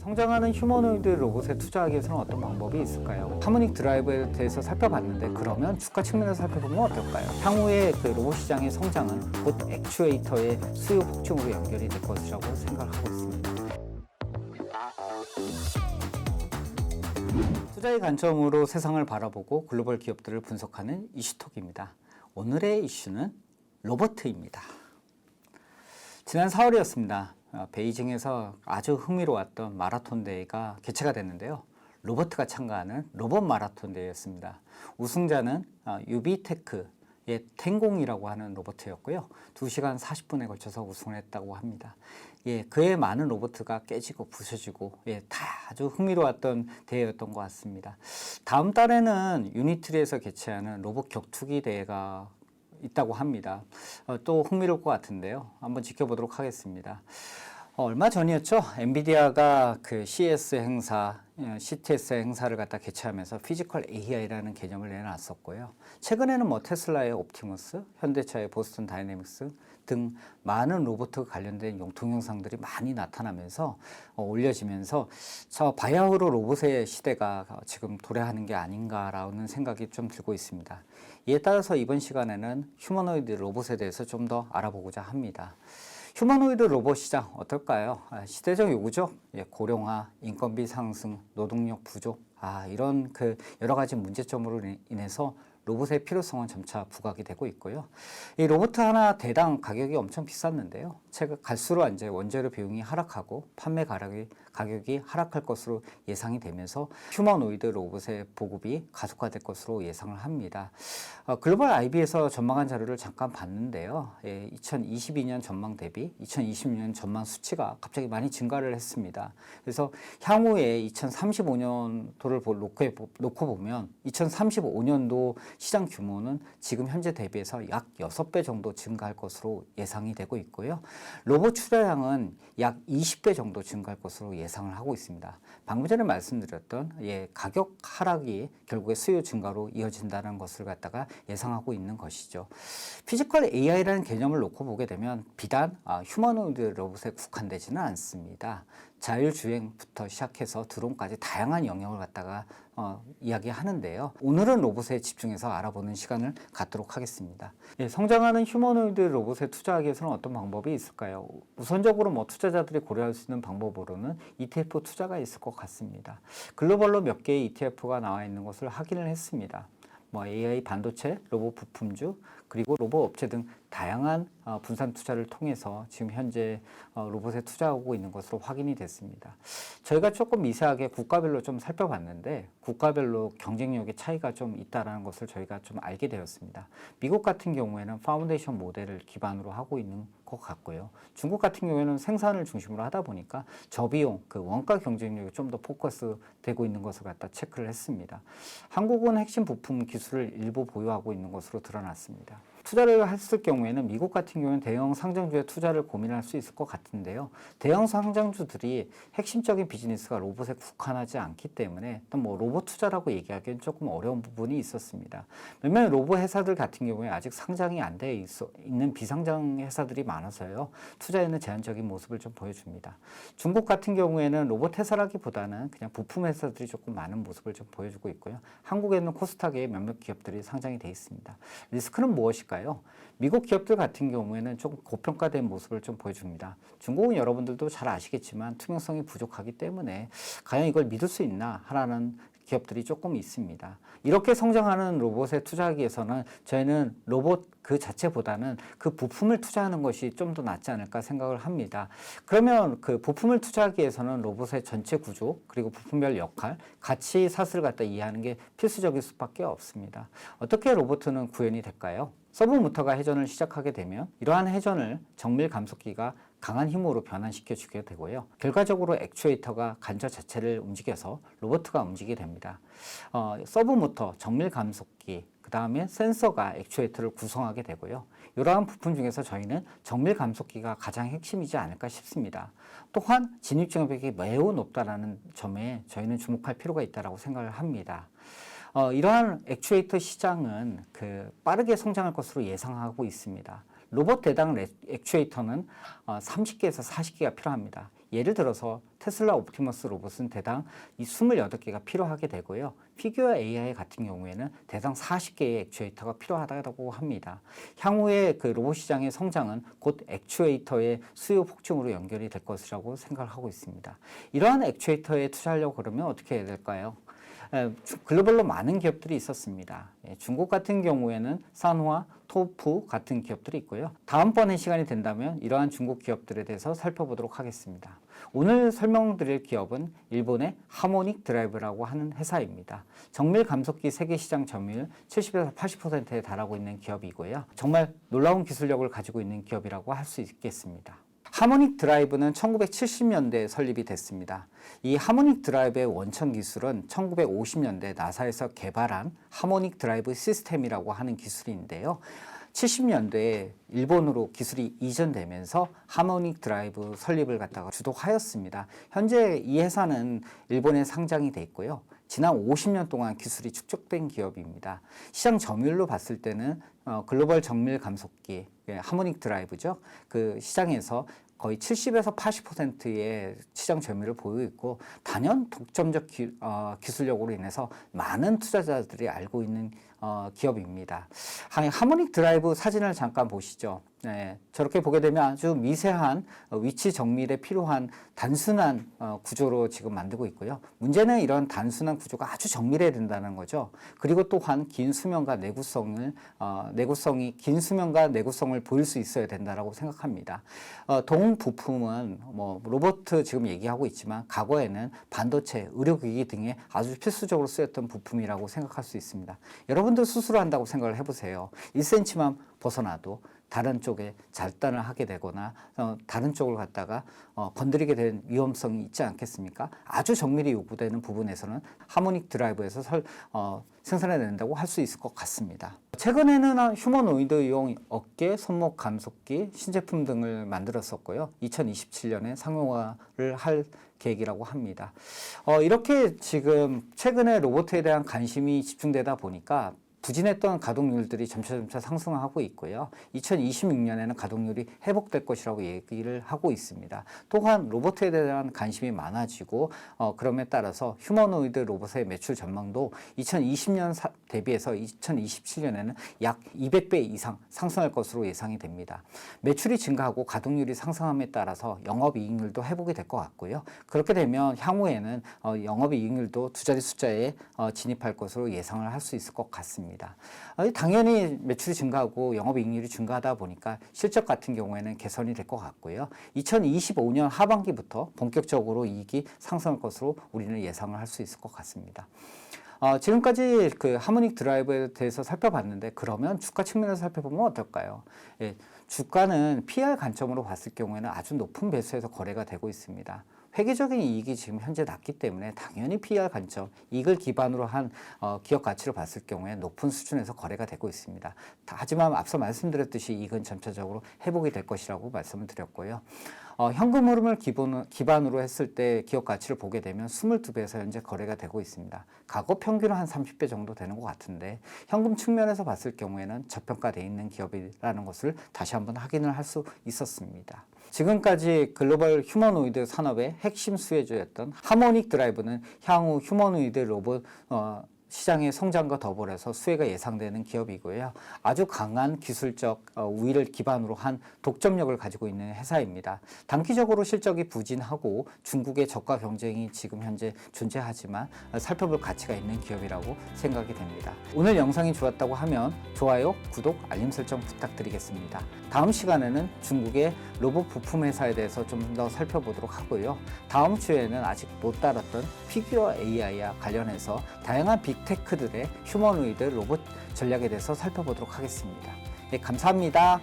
성장하는 휴머노이드 로봇에 투자하기 위해서는 어떤 방법이 있을까요? 하모닉 드라이브에 대해서 살펴봤는데 그러면 주가 측면에서 살펴보면 어떨까요? 향후의 그 로봇 시장의 성장은 곧 액추에이터의 수요 폭증으로 연결이 될 것이라고 생각하고 있습니다. 투자의 관점으로 세상을 바라보고 글로벌 기업들을 분석하는 이슈톡입니다. 오늘의 이슈는 로버트입니다. 지난 4월이었습니다. 베이징에서 아주 흥미로웠던 마라톤 대회가 개최가 됐는데요. 로버트가 참가하는 로봇 마라톤 대회였습니다. 우승자는 유비테크의 텐공이라고 하는 로버트였고요. 2시간 40분에 걸쳐서 우승을 했다고 합니다. 그의 많은 로버트가 깨지고 부서지고 다 아주 흥미로웠던 대회였던 것 같습니다. 다음 달에는 유니트리에서 개최하는 로봇 격투기 대회가 있다고 합니다. 또 흥미로울 것 같은데요. 한번 지켜보도록 하겠습니다. 얼마 전이었죠. 엔비디아가 그 CES 행사, CTS 행사를 갖다 개최하면서 피지컬 AI라는 개념을 내놨었고요. 최근에는 테슬라의 옵티머스, 현대차의 보스턴 다이내믹스 등 많은 로봇과 관련된 동영상들이 많이 나타나면서 올려지면서 저 바야흐로 로봇의 시대가 지금 도래하는 게 아닌가라는 생각이 좀 들고 있습니다. 이에 따라서 이번 시간에는 휴머노이드 로봇에 대해서 좀 더 알아보고자 합니다. 휴머노이드 로봇 시장 어떨까요? 시대적 요구죠. 고령화, 인건비 상승, 노동력 부족, 이런 그 여러 가지 문제점으로 인해서 로봇의 필요성은 점차 부각이 되고 있고요. 이 로봇 하나 대당 가격이 엄청 비쌌는데요. 갈수록 이제 원재료 비용이 하락하고 판매 가격이 하락할 것으로 예상이 되면서 휴머노이드 로봇의 보급이 가속화될 것으로 예상을 합니다. 글로벌 IB에서 전망한 자료를 잠깐 봤는데요. 2022년 전망 대비 2026년 전망 수치가 갑자기 많이 증가를 했습니다. 그래서 향후에 2035년도를 놓고 보면 2035년도 시장 규모는 지금 현재 대비해서 약 6배 정도 증가할 것으로 예상이 되고 있고요. 로봇 출하량은 약 20배 정도 증가할 것으로 예상을 하고 있습니다. 방금 전에 말씀드렸던 가격 하락이 결국에 수요 증가로 이어진다는 것을 갖다가 예상하고 있는 것이죠. 피지컬 AI라는 개념을 놓고 보게 되면 비단 휴머노이드 로봇에 국한되지는 않습니다. 자율주행부터 시작해서 드론까지 다양한 영역을 갖다가 이야기하는데요. 오늘은 로봇에 집중해서 알아보는 시간을 갖도록 하겠습니다. 성장하는 휴머노이드 로봇에 투자하기 위해서는 어떤 방법이 있을까요? 우선적으로 투자자들이 고려할 수 있는 방법으로는 ETF 투자가 있을 것 같습니다. 글로벌로 몇 개의 ETF가 나와 있는 것을 확인을 했습니다. AI 반도체, 로봇 부품주, 그리고 로봇 업체 등 다양한 분산 투자를 통해서 지금 현재 로봇에 투자하고 있는 것으로 확인이 됐습니다. 저희가 조금 미세하게 국가별로 좀 살펴봤는데 국가별로 경쟁력의 차이가 좀 있다는 것을 저희가 좀 알게 되었습니다. 미국 같은 경우에는 파운데이션 모델을 기반으로 하고 있는 것 같고요. 중국 같은 경우에는 생산을 중심으로 하다 보니까 저비용, 그 원가 경쟁력이 좀 더 포커스 되고 있는 것을 갖다 체크를 했습니다. 한국은 핵심 부품 기술을 일부 보유하고 있는 것으로 드러났습니다. 투자를 했을 경우에는 미국 같은 경우는 대형 상장주에 투자를 고민할 수 있을 것 같은데요. 대형 상장주들이 핵심적인 비즈니스가 로봇에 국한하지 않기 때문에 또 로봇 투자라고 얘기하기엔 조금 어려운 부분이 있었습니다. 몇몇 로봇 회사들 같은 경우에 아직 상장이 안 돼 있는 비상장 회사들이 많아서요. 투자에는 제한적인 모습을 좀 보여줍니다. 중국 같은 경우에는 로봇 회사라기보다는 그냥 부품 회사들이 조금 많은 모습을 좀 보여주고 있고요. 한국에는 코스닥에 몇몇 기업들이 상장이 돼 있습니다. 리스크는 무엇일까요? 미국 기업들 같은 경우에는 조금 고평가된 모습을 좀 보여줍니다. 중국은 여러분들도 잘 아시겠지만 투명성이 부족하기 때문에 과연 이걸 믿을 수 있나 하라는 기업들이 조금 있습니다. 이렇게 성장하는 로봇에 투자하기 위해서는 저희는 로봇 그 자체보다는 그 부품을 투자하는 것이 좀 더 낫지 않을까 생각을 합니다. 그러면 그 부품을 투자하기 위해서는 로봇의 전체 구조 그리고 부품별 역할, 가치 사슬을 갖다 이해하는 게 필수적일 수밖에 없습니다. 어떻게 로봇은 구현이 될까요? 서브모터가 회전을 시작하게 되면 이러한 회전을 정밀 감속기가 강한 힘으로 변환시켜 주게 되고요. 결과적으로 액추에이터가 관절 자체를 움직여서 로봇가 움직이게 됩니다. 서브모터, 정밀 감속기, 그 다음에 센서가 액추에이터를 구성하게 되고요. 이러한 부품 중에서 저희는 정밀 감속기가 가장 핵심이지 않을까 싶습니다. 또한 진입장벽이 매우 높다는 점에 저희는 주목할 필요가 있다고 생각을 합니다. 이러한 액추에이터 시장은 빠르게 성장할 것으로 예상하고 있습니다. 로봇 대당 액추에이터는 30개에서 40개가 필요합니다. 예를 들어서 테슬라 옵티머스 로봇은 대당 이 28개가 필요하게 되고요. 피규어 AI 같은 경우에는 대당 40개의 액추에이터가 필요하다고 합니다. 향후에 그 로봇 시장의 성장은 곧 액추에이터의 수요 폭증으로 연결이 될 것이라고 생각을 하고 있습니다. 이러한 액추에이터에 투자하려고 그러면 어떻게 해야 될까요? 글로벌로 많은 기업들이 있었습니다. 중국 같은 경우에는 산화, 토프 같은 기업들이 있고요. 다음번에 시간이 된다면 이러한 중국 기업들에 대해서 살펴보도록 하겠습니다. 오늘 설명드릴 기업은 일본의 하모닉 드라이브라고 하는 회사입니다. 정밀 감속기 세계 시장 점유율 70에서 80%에 달하고 있는 기업이고요. 정말 놀라운 기술력을 가지고 있는 기업이라고 할 수 있겠습니다. 하모닉 드라이브는 1970년대에 설립이 됐습니다. 이 하모닉 드라이브의 원천 기술은 1950년대 나사에서 개발한 하모닉 드라이브 시스템이라고 하는 기술인데요. 70년대에 일본으로 기술이 이전되면서 하모닉 드라이브 설립을 갖다가 주도하였습니다. 현재 이 회사는 일본에 상장이 돼 있고요. 지난 50년 동안 기술이 축적된 기업입니다. 시장 점유율로 봤을 때는 글로벌 정밀 감속기, 하모닉 드라이브죠. 그 시장에서 거의 70에서 80%의 시장 점유율을 보이고 있고 단연 독점적 기술력으로 인해서 많은 투자자들이 알고 있는 기업입니다. 하모닉 드라이브 사진을 잠깐 보시죠. 네, 저렇게 보게 되면 아주 미세한 위치 정밀에 필요한 단순한 구조로 지금 만들고 있고요. 문제는 이런 단순한 구조가 아주 정밀해야 된다는 거죠. 그리고 또한 긴 수명과 내구성이 긴 수명과 내구성을 보일 수 있어야 된다라고 생각합니다. 동 부품은 뭐 로봇 지금 얘기하고 있지만 과거에는 반도체, 의료기기 등에 아주 필수적으로 쓰였던 부품이라고 생각할 수 있습니다. 여러분들 수술을 한다고 생각을 해보세요. 1cm만 벗어나도 다른 쪽에 절단을 하게 되거나 다른 쪽을 갖다가 건드리게 된 위험성이 있지 않겠습니까? 아주 정밀히 요구되는 부분에서는 하모닉 드라이브에서 생산해낸다고 할 수 있을 것 같습니다. 최근에는 휴머노이드용 어깨, 손목 감속기, 신제품 등을 만들었었고요. 2027년에 상용화를 할 계획이라고 합니다. 이렇게 지금 최근에 로봇에 대한 관심이 집중되다 보니까 부진했던 가동률들이 점차 상승하고 있고요. 2026년에는 가동률이 회복될 것이라고 얘기를 하고 있습니다. 또한 로봇에 대한 관심이 많아지고 그럼에 따라서 휴머노이드 로봇의 매출 전망도 2020년 대비해서 2027년에는 약 200배 이상 상승할 것으로 예상이 됩니다. 매출이 증가하고 가동률이 상승함에 따라서 영업이익률도 회복이 될 것 같고요. 그렇게 되면 향후에는 영업이익률도 두 자리 숫자에 진입할 것으로 예상을 할 수 있을 것 같습니다. 당연히 매출이 증가하고 영업이익률이 증가하다 보니까 실적 같은 경우에는 개선이 될 것 같고요. 2025년 하반기부터 본격적으로 이익이 상승할 것으로 우리는 예상을 할 수 있을 것 같습니다. 지금까지 그 하모닉 드라이브에 대해서 살펴봤는데 그러면 주가 측면에서 살펴보면 어떨까요? 주가는 PR 관점으로 봤을 경우에는 아주 높은 배수에서 거래가 되고 있습니다. 회계적인 이익이 지금 현재 낮기 때문에 당연히 PR 관점, 이익을 기반으로 한 기업 가치를 봤을 경우에 높은 수준에서 거래가 되고 있습니다. 하지만 앞서 말씀드렸듯이 이익은 점차적으로 회복이 될 것이라고 말씀을 드렸고요. 현금 흐름을 기반으로 했을 때 기업 가치를 보게 되면 22배에서 현재 거래가 되고 있습니다. 과거 평균은 한 30배 정도 되는 것 같은데 현금 측면에서 봤을 경우에는 저평가되어 있는 기업이라는 것을 다시 한번 확인을 할 수 있었습니다. 지금까지 글로벌 휴머노이드 산업의 핵심 수혜주였던 하모닉 드라이브는 향후 휴머노이드 로봇 시장의 성장과 더불어서 수혜가 예상되는 기업이고요. 아주 강한 기술적 우위를 기반으로 한 독점력을 가지고 있는 회사입니다. 단기적으로 실적이 부진하고 중국의 저가 경쟁이 지금 현재 존재하지만 살펴볼 가치가 있는 기업이라고 생각이 됩니다. 오늘 영상이 좋았다고 하면 좋아요, 구독, 알림 설정 부탁드리겠습니다. 다음 시간에는 중국의 로봇 부품 회사에 대해서 좀 더 살펴보도록 하고요. 다음 주에는 아직 못 다뤘던 피규어 AI와 관련해서 다양한 빅테크들의 휴머노이드 로봇 전략에 대해서 살펴보도록 하겠습니다. 네, 감사합니다.